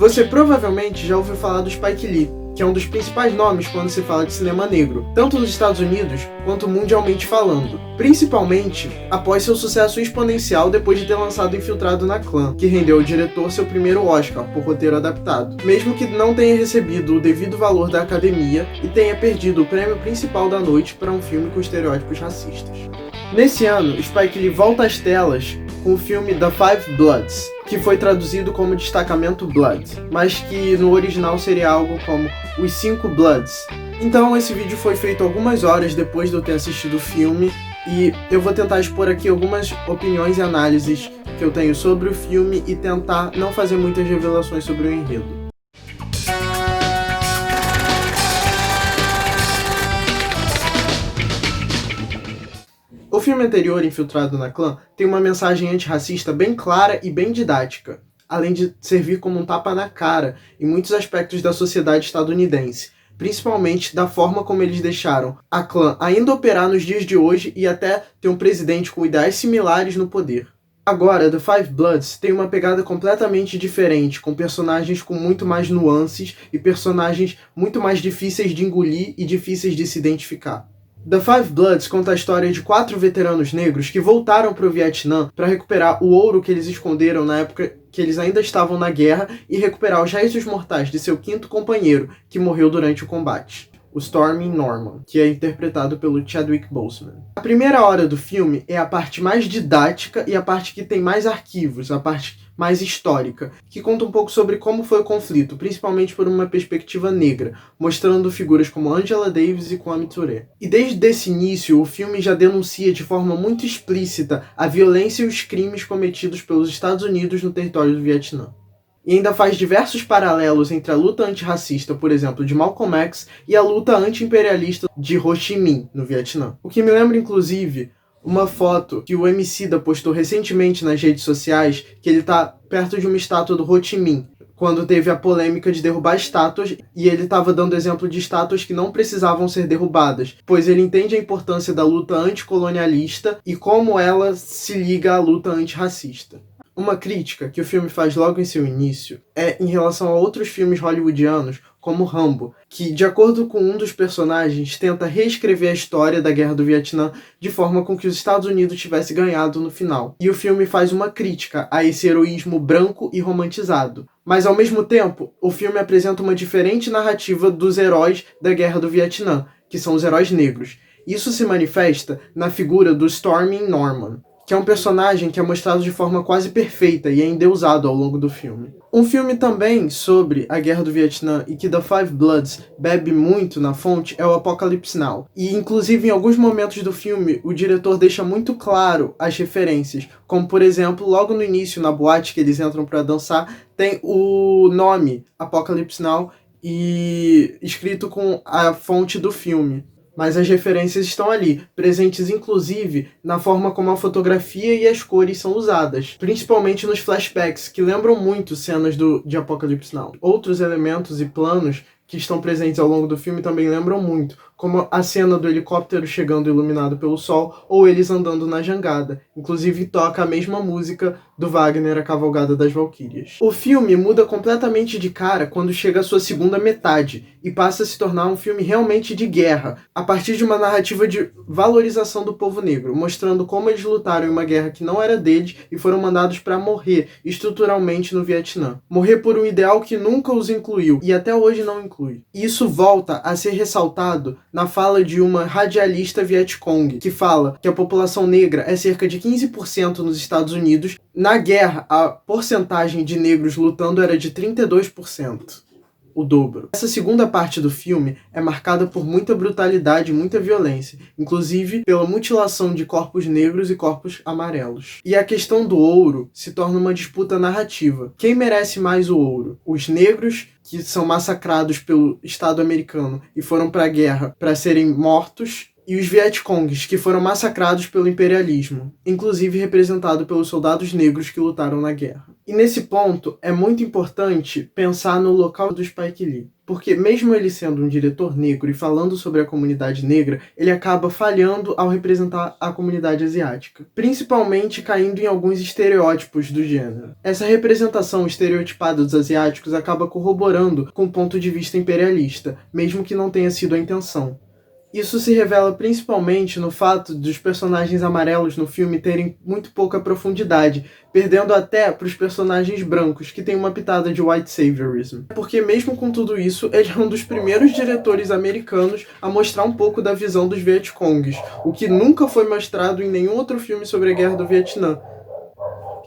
Você provavelmente já ouviu falar do Spike Lee, que é um dos principais nomes quando se fala de cinema negro, tanto nos Estados Unidos quanto mundialmente falando, principalmente após seu sucesso exponencial depois de ter lançado Infiltrado na Clã, que rendeu ao diretor seu primeiro Oscar por roteiro adaptado, mesmo que não tenha recebido o devido valor da academia e tenha perdido o prêmio principal da noite para um filme com estereótipos racistas. Nesse ano, Spike Lee volta às telas com o filme The Five Bloods, que foi traduzido como Destacamento Blood, mas que no original seria algo como Os Cinco Bloods. Então esse vídeo foi feito algumas horas depois de eu ter assistido o filme, e eu vou tentar expor aqui algumas opiniões e análises que eu tenho sobre o filme e tentar não fazer muitas revelações sobre o enredo. O filme anterior, Infiltrado na Clã, tem uma mensagem antirracista bem clara e bem didática, além de servir como um tapa na cara em muitos aspectos da sociedade estadunidense, principalmente da forma como eles deixaram a clã ainda operar nos dias de hoje e até ter um presidente com ideais similares no poder. Agora, The Five Bloods tem uma pegada completamente diferente, com personagens com muito mais nuances e personagens muito mais difíceis de engolir e difíceis de se identificar. The Five Bloods conta a história de 4 veteranos negros que voltaram para o Vietnã para recuperar o ouro que eles esconderam na época que eles ainda estavam na guerra e recuperar os restos mortais de seu 5º companheiro, que morreu durante o combate, o Stormy Norman, que é interpretado pelo Chadwick Boseman. A primeira hora do filme é a parte mais didática e a parte que tem mais arquivos, a parte mais histórica, que conta um pouco sobre como foi o conflito, principalmente por uma perspectiva negra, mostrando figuras como Angela Davis e Kwame Ture. E desde esse início, o filme já denuncia de forma muito explícita a violência e os crimes cometidos pelos Estados Unidos no território do Vietnã. E ainda faz diversos paralelos entre a luta antirracista, por exemplo, de Malcolm X, e a luta anti-imperialista de Ho Chi Minh, no Vietnã. O que me lembra, inclusive, uma foto que o Emicida postou recentemente nas redes sociais, que ele tá perto de uma estátua do Ho Chi Minh, quando teve a polêmica de derrubar estátuas, e ele estava dando exemplo de estátuas que não precisavam ser derrubadas, pois ele entende a importância da luta anticolonialista e como ela se liga à luta antirracista. Uma crítica que o filme faz logo em seu início é em relação a outros filmes hollywoodianos, como Rambo, que, de acordo com um dos personagens, tenta reescrever a história da Guerra do Vietnã de forma com que os Estados Unidos tivesse ganhado no final. E o filme faz uma crítica a esse heroísmo branco e romantizado. Mas, ao mesmo tempo, o filme apresenta uma diferente narrativa dos heróis da Guerra do Vietnã, que são os heróis negros. Isso se manifesta na figura do Stormy Norman, que é um personagem que é mostrado de forma quase perfeita e é endeusado ao longo do filme. Um filme também sobre a Guerra do Vietnã e que The Five Bloods bebe muito na fonte é o Apocalypse Now. E, inclusive, em alguns momentos do filme, o diretor deixa muito claro as referências, como, por exemplo, logo no início, na boate que eles entram para dançar, tem o nome Apocalypse Now e escrito com a fonte do filme. Mas as referências estão ali, presentes inclusive na forma como a fotografia e as cores são usadas, principalmente nos flashbacks, que lembram muito cenas de Apocalypse Now. Outros elementos e planos que estão presentes ao longo do filme também lembram muito, como a cena do helicóptero chegando iluminado pelo sol, ou eles andando na jangada. Inclusive toca a mesma música do Wagner, A Cavalgada das Valquírias. O filme muda completamente de cara quando chega à sua segunda metade, e passa a se tornar um filme realmente de guerra, a partir de uma narrativa de valorização do povo negro, mostrando como eles lutaram em uma guerra que não era deles e foram mandados para morrer estruturalmente no Vietnã. Morrer por um ideal que nunca os incluiu, e até hoje não inclui. E isso volta a ser ressaltado na fala de uma radialista Vietcong, que fala que a população negra é cerca de 15% nos Estados Unidos. Na guerra, a porcentagem de negros lutando era de 32%. O dobro. Essa segunda parte do filme é marcada por muita brutalidade e muita violência, inclusive pela mutilação de corpos negros e corpos amarelos. E a questão do ouro se torna uma disputa narrativa. Quem merece mais o ouro? Os negros, que são massacrados pelo Estado americano e foram para a guerra para serem mortos, e os Vietcongs, que foram massacrados pelo imperialismo, inclusive representado pelos soldados negros que lutaram na guerra. E nesse ponto, é muito importante pensar no local do Spike Lee, porque mesmo ele sendo um diretor negro e falando sobre a comunidade negra, ele acaba falhando ao representar a comunidade asiática, principalmente caindo em alguns estereótipos do gênero. Essa representação estereotipada dos asiáticos acaba corroborando com o ponto de vista imperialista, mesmo que não tenha sido a intenção. Isso se revela principalmente no fato dos personagens amarelos no filme terem muito pouca profundidade, perdendo até para os personagens brancos, que tem uma pitada de white saviorism. Porque mesmo com tudo isso, ele é um dos primeiros diretores americanos a mostrar um pouco da visão dos Vietcongs, o que nunca foi mostrado em nenhum outro filme sobre a Guerra do Vietnã,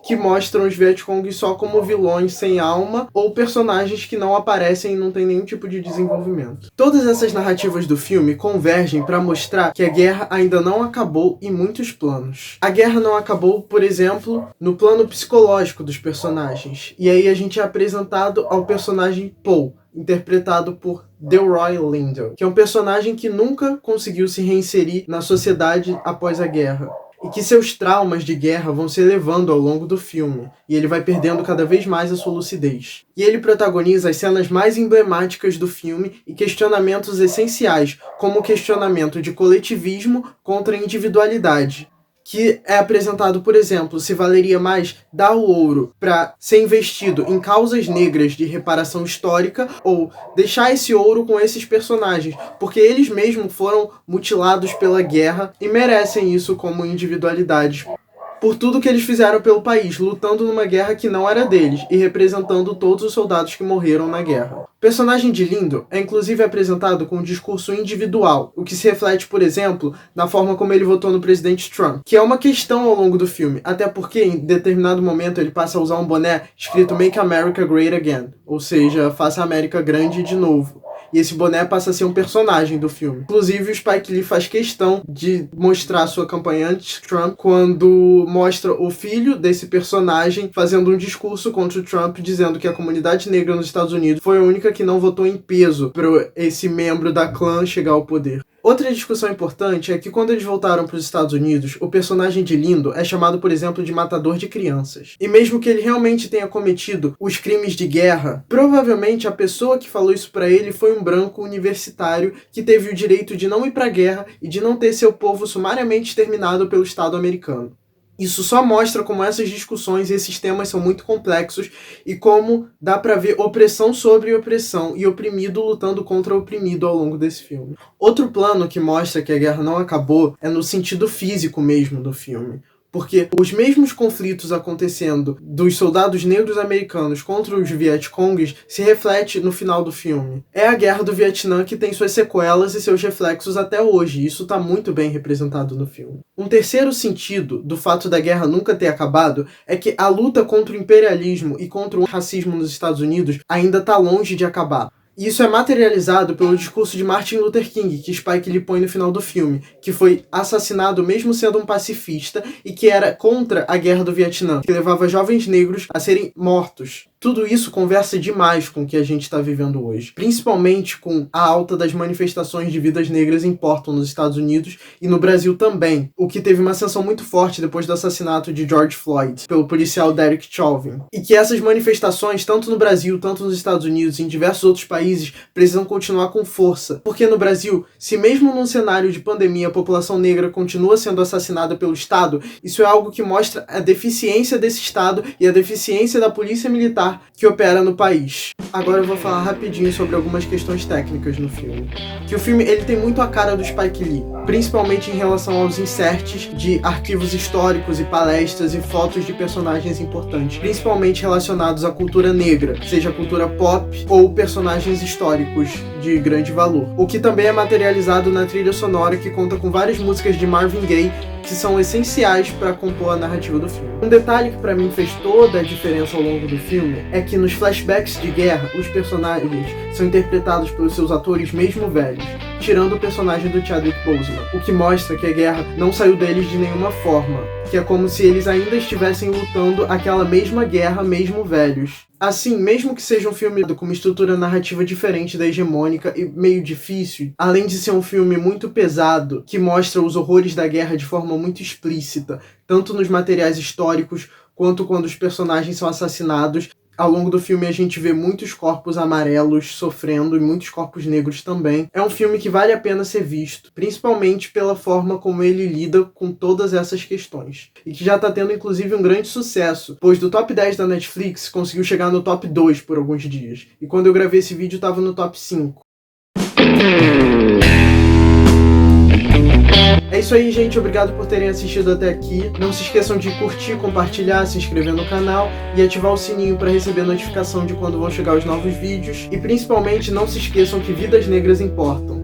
que mostram os Vietcongs só como vilões sem alma ou personagens que não aparecem e não tem nenhum tipo de desenvolvimento. Todas essas narrativas do filme convergem para mostrar que a guerra ainda não acabou em muitos planos. A guerra não acabou, por exemplo, no plano psicológico dos personagens. E aí a gente é apresentado ao personagem Paul, interpretado por Delroy Lindo, que é um personagem que nunca conseguiu se reinserir na sociedade após a guerra, e que seus traumas de guerra vão se elevando ao longo do filme, e ele vai perdendo cada vez mais a sua lucidez. E ele protagoniza as cenas mais emblemáticas do filme e questionamentos essenciais, como o questionamento de coletivismo contra a individualidade, que é apresentado, por exemplo, se valeria mais dar o ouro para ser investido em causas negras de reparação histórica ou deixar esse ouro com esses personagens, porque eles mesmos foram mutilados pela guerra e merecem isso como individualidades, por tudo que eles fizeram pelo país, lutando numa guerra que não era deles e representando todos os soldados que morreram na guerra. O personagem de Lindo é inclusive apresentado com um discurso individual, o que se reflete, por exemplo, na forma como ele votou no presidente Trump, que é uma questão ao longo do filme, até porque em determinado momento ele passa a usar um boné escrito Make America Great Again, ou seja, faça a América grande de novo. E esse boné passa a ser um personagem do filme. Inclusive, o Spike Lee faz questão de mostrar sua campanha anti-Trump quando mostra o filho desse personagem fazendo um discurso contra o Trump, dizendo que a comunidade negra nos Estados Unidos foi a única que não votou em peso para esse membro da clã chegar ao poder. Outra discussão importante é que quando eles voltaram para os Estados Unidos, o personagem de Lindo é chamado, por exemplo, de matador de crianças. E mesmo que ele realmente tenha cometido os crimes de guerra, provavelmente a pessoa que falou isso para ele foi um branco universitário que teve o direito de não ir para a guerra e de não ter seu povo sumariamente exterminado pelo Estado americano. Isso só mostra como essas discussões e esses temas são muito complexos e como dá pra ver opressão sobre opressão e oprimido lutando contra oprimido ao longo desse filme. Outro plano que mostra que a guerra não acabou é no sentido físico mesmo do filme. Porque os mesmos conflitos acontecendo dos soldados negros americanos contra os Vietcongs se reflete no final do filme. É a guerra do Vietnã que tem suas sequelas e seus reflexos até hoje, e isso está muito bem representado no filme. Um terceiro sentido do fato da guerra nunca ter acabado é que a luta contra o imperialismo e contra o racismo nos Estados Unidos ainda está longe de acabar. E isso é materializado pelo discurso de Martin Luther King, que Spike Lee põe no final do filme, que foi assassinado mesmo sendo um pacifista e que era contra a guerra do Vietnã, que levava jovens negros a serem mortos. Tudo isso conversa demais com o que a gente está vivendo hoje, principalmente com a alta das manifestações de vidas negras importam nos Estados Unidos e no Brasil também, o que teve uma ascensão muito forte depois do assassinato de George Floyd pelo policial Derek Chauvin. E que essas manifestações, tanto no Brasil, tanto nos Estados Unidos e em diversos outros países, precisam continuar com força. Porque no Brasil, se mesmo num cenário de pandemia a população negra continua sendo assassinada pelo Estado, isso é algo que mostra a deficiência desse Estado e a deficiência da polícia militar que opera no país. Agora eu vou falar rapidinho sobre algumas questões técnicas no filme. Que o filme ele tem muito a cara do Spike Lee, principalmente em relação aos inserts de arquivos históricos e palestras e fotos de personagens importantes, principalmente relacionados à cultura negra, seja cultura pop ou personagens históricos de grande valor. O que também é materializado na trilha sonora, que conta com várias músicas de Marvin Gaye que são essenciais para compor a narrativa do filme. Um detalhe que para mim fez toda a diferença ao longo do filme é que nos flashbacks de guerra, os personagens são interpretados pelos seus atores mesmo velhos, tirando o personagem do Chadwick Boseman, o que mostra que a guerra não saiu deles de nenhuma forma, que é como se eles ainda estivessem lutando aquela mesma guerra mesmo velhos. Assim, mesmo que seja um filme com uma estrutura narrativa diferente da hegemônica e meio difícil, além de ser um filme muito pesado, que mostra os horrores da guerra de forma muito explícita, tanto nos materiais históricos quanto quando os personagens são assassinados. Ao longo do filme a gente vê muitos corpos amarelos sofrendo e muitos corpos negros também. É um filme que vale a pena ser visto, principalmente pela forma como ele lida com todas essas questões. E que já tá tendo inclusive um grande sucesso, pois do top 10 da Netflix conseguiu chegar no top 2 por alguns dias. E quando eu gravei esse vídeo tava no top 5. É isso aí, gente. Obrigado por terem assistido até aqui. Não se esqueçam de curtir, compartilhar, se inscrever no canal e ativar o sininho para receber notificação de quando vão chegar os novos vídeos. E principalmente não se esqueçam que vidas negras importam.